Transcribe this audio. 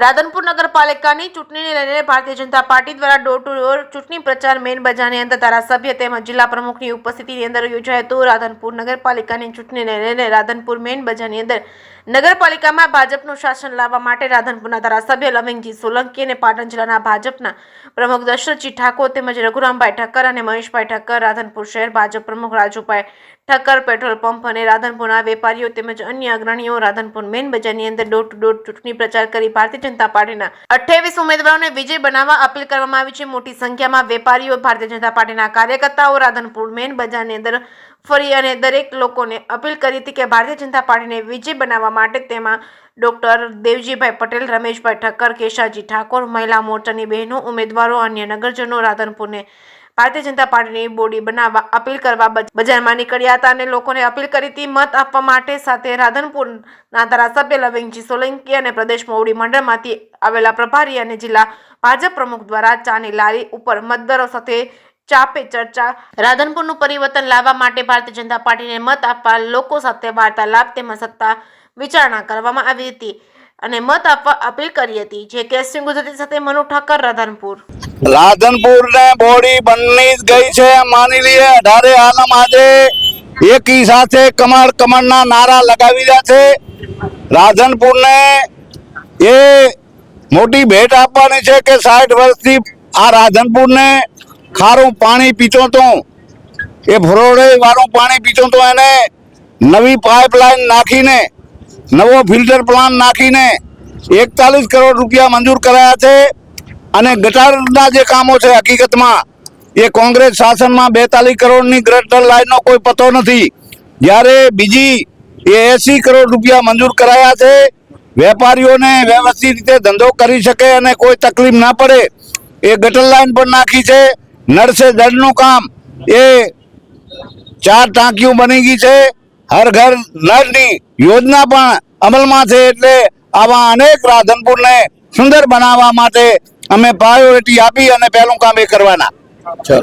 રાધનપુર નગરપાલિકાની ચૂંટણીને લઈને ભારતીય જનતા પાર્ટી દ્વારા ડોર ટુ ડોર ચૂંટણી પ્રચાર મેન બજારની અંદર ધારાસભ્ય તેમજ જિલ્લા પ્રમુખની ઉપસ્થિતિની અંદર યોજાયો હતો। રાધનપુર નગરપાલિકાની ચૂંટણીને લઈને રાધનપુર મેન બજારની અંદર નગરપાલિકામાં ભાજપનું શાસન લાવવા માટે રાધનપુરના ધારાસભ્ય લવિંગજી સોલંકી અને પાટણ જિલ્લાના ભાજપના પ્રમુખ દશરથજી ઠાકોર તેમજ રઘુરામભાઈ ઠક્કર અને મહેશભાઈ ઠક્કર, રાધનપુર શહેર ભાજપ પ્રમુખ રાજુભાઈ ઠક્કર, પેટ્રોલ પંપ અને રાધનપુરના વેપારીઓ તેમજ અન્ય અગ્રણીઓ રાધનપુર મેન બજારની અંદર ડોર ટુ ડોર ચૂંટણી પ્રચાર કરી ભારતીય જનતા પાર્ટીના 28 ઉમેદવારોને વિજય બનાવવા અપીલ કરવામાં આવી છે। મોટી સંખ્યામાં વેપારીઓ, ભારતીય જનતા પાર્ટીના કાર્યકર્તાઓ રાધનપુર મેન બજારની અંદર ફરી અને દરેક લોકોને અપીલ કરી હતી કે ભારતીય જનતા પાર્ટીને વિજય બનાવવા માટે તેમાં ડોક્ટર દેવજીભાઈ પટેલ, રમેશભાઈ ઠક્કર, કેશાજી ઠાકોર, મહિલા મોરચાની બહેનો, ઉમેદવારો, અન્ય નગરજનો રાધનપુરને ભારતીય જનતા પાર્ટીની બોડી બનાવવા અપીલ કરવા બજારમાં નીકળ્યા હતા અને લોકોને અપીલ કરી હતી મત આપવા માટે। સાથે રાધનપુરના ધારાસભ્ય લવિંગજી સોલંકી અને પ્રદેશ મોવડી મંડળમાંથી આવેલા પ્રભારી અને જિલ્લા ભાજપ પ્રમુખ દ્વારા ચાની લારી ઉપર મતદારો સાથે ચા પે ચર્ચા, રાધનપુરનું પરિવર્તન લાવવા માટે ભારતીય જનતા પાર્ટીને મત આપવા લોકો સાથે વાર્તાલાપ તેમજ સત્તા વિચારણા કરવામાં આવી હતી અને મત આપવા અપીલ કરી હતી। જે કેસિંગ ગુજરાતી સાથે મનુ ઠક્કર, રાધનપુર ને બોડી બની ગઈ છે। માની લઈએ 18 આલમ આજે એકી સાથે કમળ કમળના નારા લગાવી રહ્યા છે। રાધનપુર ને એ મોટી ભેટ આપવાની છે કે 60 વર્ષથી આ રાધનપુર ને ખારું પાણી પીતો તો, એ ભરોડે વાળું પાણી પીતો તો, એને નવી પાઇપલાઇન નાખીને નવો ફિલ્ટર પ્લાન્ટ નાખીને 41 કરોડ રૂપિયા મંજૂર કરાયા છે। અને ગટારના જે કામો છે હકીકતમાં એ કોંગ્રેસ શાસનમાં 42 કરોડની ગટર લાઈનનો કોઈ પતો નથી, જ્યારે બીજી એ 80 કરોડ રૂપિયા મંજૂર કરાયા છે। વેપારીઓને વ્યવસ્થિત રીતે ધંધો કરી શકે અને કોઈ તકલીફ ના પડે એ ગટર લાઈન પણ નાખી છે। નળ સે જળનું કામ એ 4 ટાંકીઓ બની ગઈ છે। હર ઘર નળની યોજના પણ અમલમાં છે। એટલે આવા અનેક રાધનપુરને સુંદર બનાવવા માટે અમે પ્રાયોરિટી આપી અને પહેલું કામ એ કરવાના। ચલો।